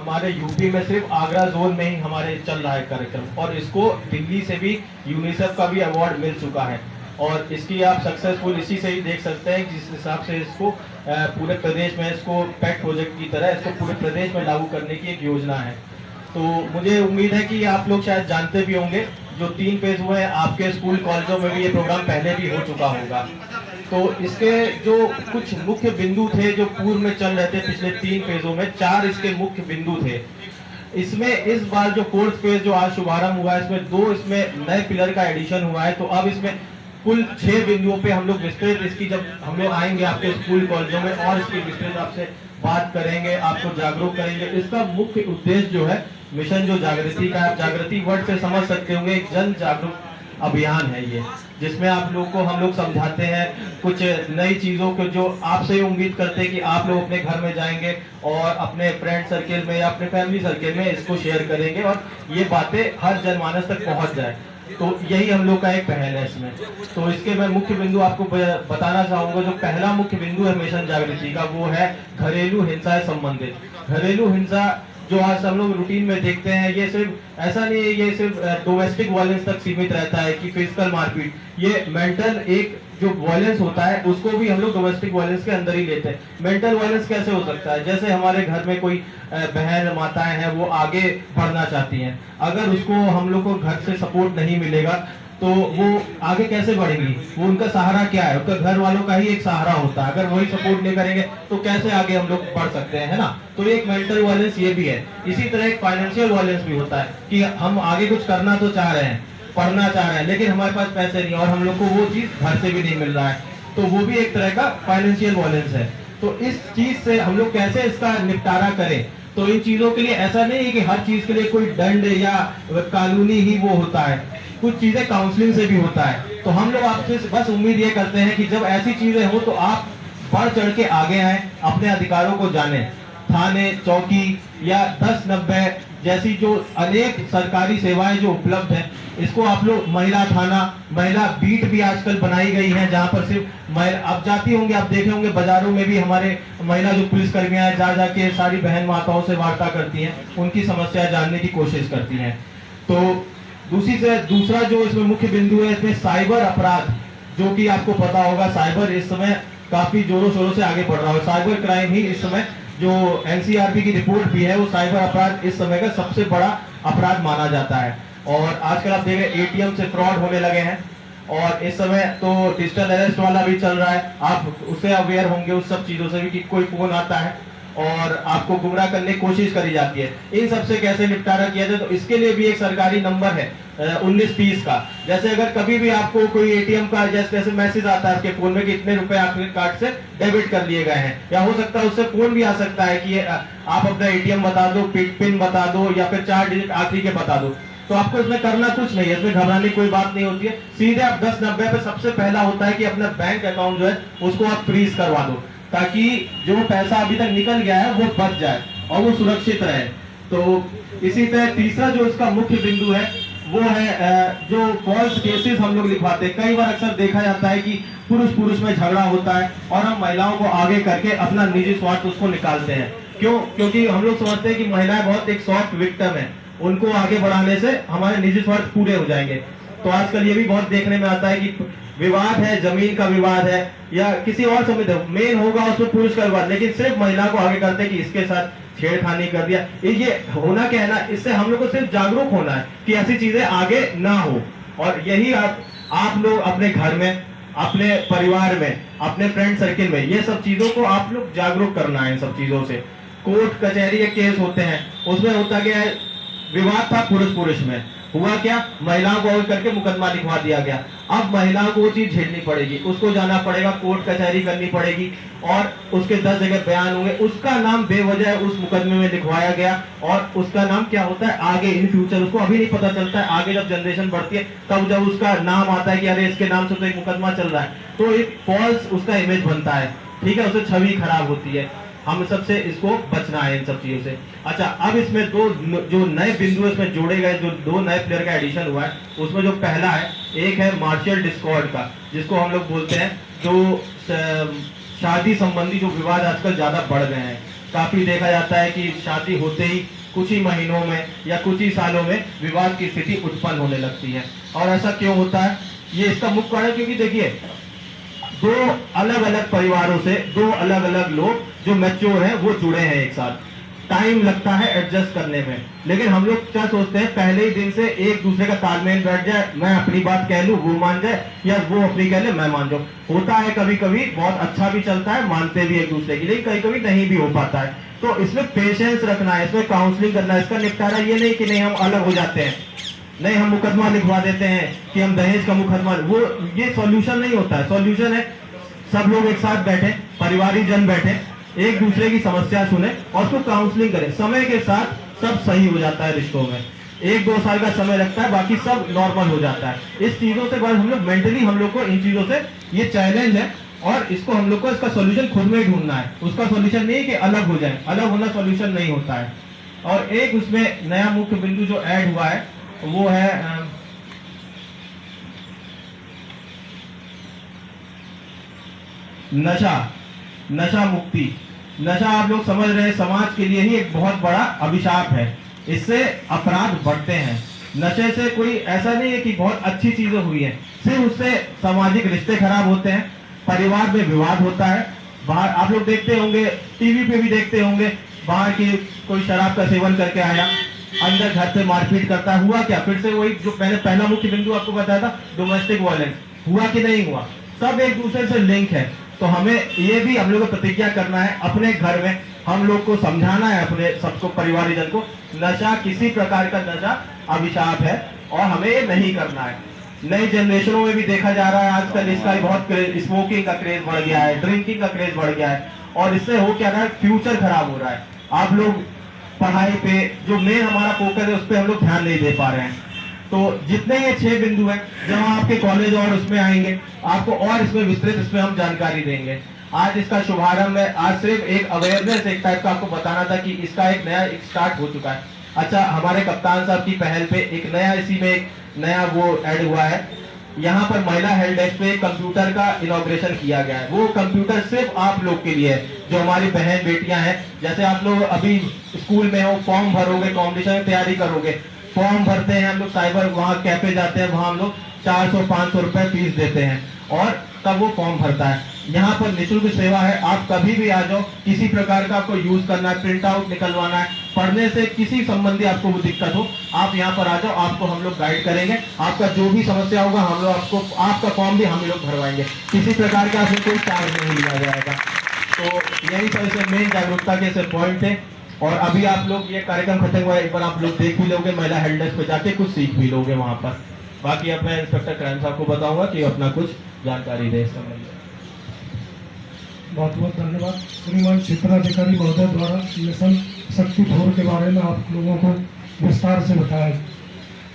हमारे यूपी में सिर्फ आगरा जोन में ही हमारे चल रहा है कार्यक्रम, और इसको दिल्ली से भी यूनिसेफ का भी अवार्ड मिल चुका है। और इसकी आप सक्सेसफुल इसी से ही देख सकते हैं जिस हिसाब से इसको पूरे प्रदेश में इसको पेट प्रोजेक्ट की तरह इसको पूरे प्रदेश में लागू करने की एक योजना है। तो मुझे उम्मीद है कि आप लोग शायद जानते भी होंगे, जो 3 फेज हुए हैं आपके स्कूल कॉलेजों में भी ये प्रोग्राम पहले भी हो चुका होगा। तो इसके जो कुछ मुख्य बिंदु थे जो पूर्व में चल रहे थे पिछले 3 फेजों में, 4 इसके मुख्य बिंदु थे। इसमें इस बार जो 4th फेज जो आज शुभारंभ हुआ है, इसमें 2 इसमें नए पिलर का एडिशन हुआ है। तो अब इसमें कुल 6 बिंदुओं पे हम लोग विस्तृत इसकी जब हम लोग आएंगे आपके स्कूल कॉलेजों में और इसकी विस्तृत आपसे बात करेंगे, आपको जागरूक करेंगे। इसका मुख्य उद्देश्य जो है मिशन जो जागृति का, आप जागृति वर्ड से समझ सकते होंगे, एक जन जागरूक अभियान है ये, जिसमें आप लोग को हम लोग समझाते हैं कुछ नई चीजों को जो आपसे उम्मीद करते हैं कि आप लोग अपने घर में जाएंगे और अपने फ्रेंड सर्किल में या अपने फैमिली सर्किल में इसको शेयर करेंगे और ये बातें हर जनमानस तक पहुंच जाए। तो यही हम लोग का एक पहल है इसमें। तो इसके मैं मुख्य बिंदु आपको बताना चाहूंगा। जो पहला मुख्य बिंदु है मिशन जागृति का, वो है घरेलू हिंसा से संबंधित। घरेलू हिंसा जो आज हम लोग रूटीन में देखते हैं, ये सिर्फ ऐसा नहीं है ये सिर्फ डोमेस्टिक वायलेंस तक सीमित रहता है कि फिजिकल मारपीट, ये मेंटल एक जो वायलेंस होता है उसको भी हम लोग डोमेस्टिक वायलेंस के अंदर ही लेते हैं। मेंटल वायलेंस कैसे हो सकता है? जैसे हमारे घर में कोई बहन माताएं हैं, वो आगे बढ़ना चाहती हैं, अगर उसको हम लोग को घर से सपोर्ट नहीं मिलेगा तो वो आगे कैसे बढ़ेंगी? वो उनका सहारा क्या है? उनका घर वालों का ही एक सहारा होता है। अगर वही सपोर्ट नहीं करेंगे तो कैसे आगे हम लोग बढ़ सकते हैं, है ना? तो एक मेंटल वायलेंस ये भी है। इसी तरह एक फाइनेंशियल वायलेंस भी होता है कि हम आगे कुछ करना तो चाह रहे हैं, पढ़ना चाह रहे हैं, लेकिन हमारे पास पैसे नहीं और हम लोग को वो चीज घर से भी नहीं मिल रहा है, तो वो भी एक तरह का फाइनेंशियल वायलेंस है। तो इस चीज से हम लोग कैसे इसका निपटारा करें? तो इन चीजों के लिए ऐसा नहीं है कि हर चीज के लिए कोई दंड या कानूनी ही वो होता है, कुछ चीजें काउंसलिंग से भी होता है। तो हम लोग आपसे बस उम्मीद ये करते हैं कि जब ऐसी चीजें हो तो आप बढ़ चढ़ के आगे आए, अपने अधिकारों को जाने। थाने, चौकी या 1090 जैसी जो अनेक सरकारी सेवाएं जो उपलब्ध हैं, इसको आप लोग महिला थाना, महिला बीट भी आजकल बनाई गई है, जहां पर सिर्फ महिला आप जाती होंगे, आप देखे होंगे बाजारों में भी हमारे महिला जो पुलिसकर्मियां हैं जा जाके सारी बहन माताओं से वार्ता करती हैं, उनकी समस्या जानने की कोशिश करती हैं। तो दूसरा जो इसमें मुख्य बिंदु है, इसमें साइबर अपराध, जो कि आपको पता होगा साइबर इस समय काफी जोरों शोरों से आगे बढ़ रहा है। साइबर क्राइम ही इस समय जो एनसीआरबी की रिपोर्ट भी है, वो साइबर अपराध इस समय का सबसे बड़ा अपराध माना जाता है। और आजकल आप देख रहे एटीएम से फ्रॉड होने लगे हैं, और इस समय तो डिजिटल अरेस्ट वाला भी चल रहा है। आप उससे अवेयर होंगे उस सब चीजों से भी कि कोई फोन आता है और आपको गुमराह करने की कोशिश करी जाती है। इन सब से कैसे निपटारा किया जाए, तो इसके लिए भी एक सरकारी नंबर है 1930 का। जैसे अगर कभी भी आपको कोई एटीएम का जैसे मैसेज आता है आपके फोन में कि इतने रुपए आपके कार्ड से डेबिट कर लिए गए हैं, या हो सकता है उससे फोन भी आ सकता है कि आप अपना एटीएम बता दो, पिन बता दो, या फिर 4 डिजिट आखिरी के बता दो। तो आपको इसमें करना कुछ नहीं है, इसमें घबराने की कोई बात नहीं होती है। सीधे आप 1090 पे सबसे पहला होता है कि अपना बैंक अकाउंट जो है उसको आप फ्रीज करवा दो, ताकि जो पैसा अभी तक निकल गया है वो बच जाए और वो सुरक्षित रहे। तो इसी तरह तीसरा जो इसका मुख्य बिंदु है वो है जो फॉल्स केसेस हम लोग लिखवाते हैं। कई बार अक्सर देखा जाता है कि पुरुष में झगड़ा होता है और हम महिलाओं को आगे करके अपना निजी स्वार्थ उसको निकालते हैं। क्यों? क्योंकि हम लोग समझते हैं कि महिलाएं बहुत एक सॉफ्ट विक्टिम है, उनको आगे बढ़ाने से हमारे निजी स्वार्थ पूरे हो जाएंगे। तो आजकल ये भी बहुत देखने में आता है कि विवाद है, जमीन का विवाद है या किसी और समय मेन होगा उसमें पुरुष का विवाद, लेकिन सिर्फ महिला को आगे करते हैं कि इसके साथ छेड़खानी कर दिया। ये होना क्या है ना, इससे हम लोग को सिर्फ जागरूक होना है कि ऐसी चीजें आगे ना हो। और यही आप लोग अपने घर में, अपने परिवार में, अपने फ्रेंड सर्किल में ये सब चीजों को आप लोग जागरूक करना है। इन सब चीजों से कोर्ट कचहरी के केस होते हैं, उसमें होता क्या है, विवाद था पुरुष में, हुआ क्या, महिलाओं को करके मुकदमा लिखवा दिया गया। अब महिलाओं को वो चीज झेलनी पड़ेगी, उसको जाना पड़ेगा, कोर्ट कचहरी करनी पड़ेगी और उसके 10 जगह बयान होंगे। उसका नाम बेवजह उस मुकदमे में लिखवाया गया और उसका नाम क्या होता है आगे इन फ्यूचर, उसको अभी नहीं पता चलता है। आगे जब जनरेशन बढ़ती है तब जब उसका नाम आता है कि अरे इसके नाम से तो एक मुकदमा चल रहा है, तो एक फॉल्स उसका इमेज बनता है, ठीक है, उससे छवि खराब होती है। हम सबसे इसको बचना है इन सब चीजों से। अच्छा, अब इसमें जो नए बिंदु इसमें जोड़े गए, जो 2 नए प्लेयर का एडिशन हुआ है, उसमें जो पहला है, एक है मार्शियल डिस्कॉर्ड का, जिसको हम लोग बोलते हैं जो शादी संबंधी जो विवाद आजकल ज्यादा बढ़ गए हैं, काफी देखा जाता है कि शादी होते ही कुछ ही महीनों में या कुछ ही सालों में विवाद की स्थिति उत्पन्न होने लगती है। और ऐसा क्यों होता है? ये इसका मुख्य कारण, क्योंकि देखिए दो अलग अलग परिवारों से दो अलग अलग लोग जो मैच्योर हैं वो जुड़े हैं एक साथ, टाइम लगता है एडजस्ट करने में। लेकिन हम लोग क्या सोचते हैं, पहले ही दिन से एक दूसरे का तालमेल बैठ जाए, मैं अपनी बात कह लूं वो मान जाए, या वो अपनी कह ले मैं मान जाऊं। होता है कभी कभी बहुत अच्छा भी चलता है, मानते भी एक दूसरे की, लेकिन कभी कभी नहीं भी हो पाता है। तो इसमें पेशेंस रखना है, इसमें काउंसलिंग करना है, इसका निपटारा ये नहीं कि नहीं हम अलग हो जाते हैं, नहीं हम मुकदमा लिखवा देते हैं कि हम दहेज का मुकदमा, वो ये सॉल्यूशन नहीं होता है। सॉल्यूशन है सब लोग एक साथ बैठे, परिवारिक जन बैठे, एक दूसरे की समस्या सुने और उसको काउंसलिंग करें। समय के साथ सब सही हो जाता है रिश्तों में, 1-2 साल का समय लगता है, बाकी सब नॉर्मल हो जाता है। इस चीजों से बाद हम लोग मेंटली, हम लोग को इन चीजों से, ये चैलेंज है और इसको हम लोग को इसका सॉल्यूशन खुद में ही ढूंढना है। उसका सॉल्यूशन नहीं है कि अलग हो जाए, अलग होना सॉल्यूशन नहीं होता है। और एक उसमें नया मुख्य बिंदु जो ऐड हुआ है वो है नशा मुक्ति। नशा आप लोग समझ रहे हैं समाज के लिए ही एक बहुत बड़ा अभिशाप है, इससे अपराध बढ़ते हैं। नशे से कोई ऐसा नहीं है कि बहुत अच्छी चीजें हुई हैं, सिर्फ उससे सामाजिक रिश्ते खराब होते हैं, परिवार में विवाद होता है। बाहर आप लोग देखते होंगे, टीवी पे भी देखते होंगे, बाहर की कोई शराब का सेवन करके आया, अंदर घर पे मारपीट करता, हुआ क्या? फिर से वही जो मैंने पहला मुख्य बिंदु आपको बताया था, डोमेस्टिक वायलेंस हुआ कि नहीं हुआ, सब एक दूसरे से लिंक है। तो हमें ये भी हम लोग को प्रतिज्ञा करना है, अपने घर में हम लोग को समझाना है, अपने सबको, परिवारजन को, नशा किसी प्रकार का नशा अभिशाप है और हमें ये नहीं करना है। नई जनरेशनों में भी देखा जा रहा है आजकल इसका बहुत स्मोकिंग का क्रेज बढ़ गया है, ड्रिंकिंग का क्रेज बढ़ गया है, और इससे हो क्या रहा है, फ्यूचर खराब हो रहा है। आप लोग पढ़ाई पे जो मेन हमारा फोकस है उस पर हम लोग ध्यान नहीं दे पा रहे हैं। तो जितने ये 6 बिंदु हैं, जब हम आपके कॉलेज और उसमें आएंगे आपको और इसमें विस्तृत इसमें हम जानकारी देंगे। आज इसका शुभारंभ है, आज सिर्फ एक अवेयरनेस एक टाइप का आपको बताना था कि इसका एक नया स्टार्ट हो चुका है। अच्छा, हमारे कप्तान साहब की पहल पे एक नया, इसी में एक नया वो ऐड हुआ है, यहाँ पर महिला हेल्प डेस्क पे कंप्यूटर का इनॉग्रेशन किया गया है। वो कंप्यूटर सिर्फ आप लोग के लिए है, जो हमारी बहन बेटियां हैं। जैसे आप लोग अभी स्कूल में हो, फॉर्म भरोगे, कॉम्पिटिशन में तैयारी करोगे, फॉर्म भरते हैं हम लोग, साइबर वहाँ कैफे जाते हैं, वहाँ हम लोग 400-500 रुपए फीस देते हैं और तब वो फॉर्म भरता है। यहाँ पर निःशुल्क सेवा है, आप कभी भी आ जाओ, किसी प्रकार का आपको यूज करना है, प्रिंट आउट निकलवाना है, पढ़ने से किसी संबंधी आपको वो दिक्कत हो, आप यहाँ पर आ जाओ, आपको हम लोग गाइड करेंगे। आपका जो भी समस्या होगा हम लोग आपको, आपका फॉर्म भी हम लोग भरवाएंगे, किसी प्रकार का आपसे कोई चार्ज नहीं लिया जाएगा। तो यही सब इसे मेन जागरूकता के पॉइंट थे। और अभी आप लोग ये कार्यक्रम खत्म हुआ, एक बार आप लोग देख भी लोगे, महिला हेल्प डेस्क पे जाके कुछ सीख भी लोगे वहाँ पर। बाकी अब मैं इंस्पेक्टर क्राइम साहब को बताऊंगा कि अपना कुछ जानकारी दे इस संबंध में। बहुत बहुत धन्यवाद। श्रीमान क्षेत्राधिकारी महोदय द्वारा मिशन शक्ति 4 के बारे में आप लोगों को विस्तार से बताया।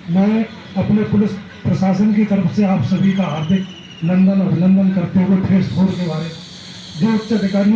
मैं अपने पुलिस प्रशासन की तरफ से आप सभी का हार्दिक अभिनंदन करते हुए फेज 4 के बारे जो उच्च अधिकारियों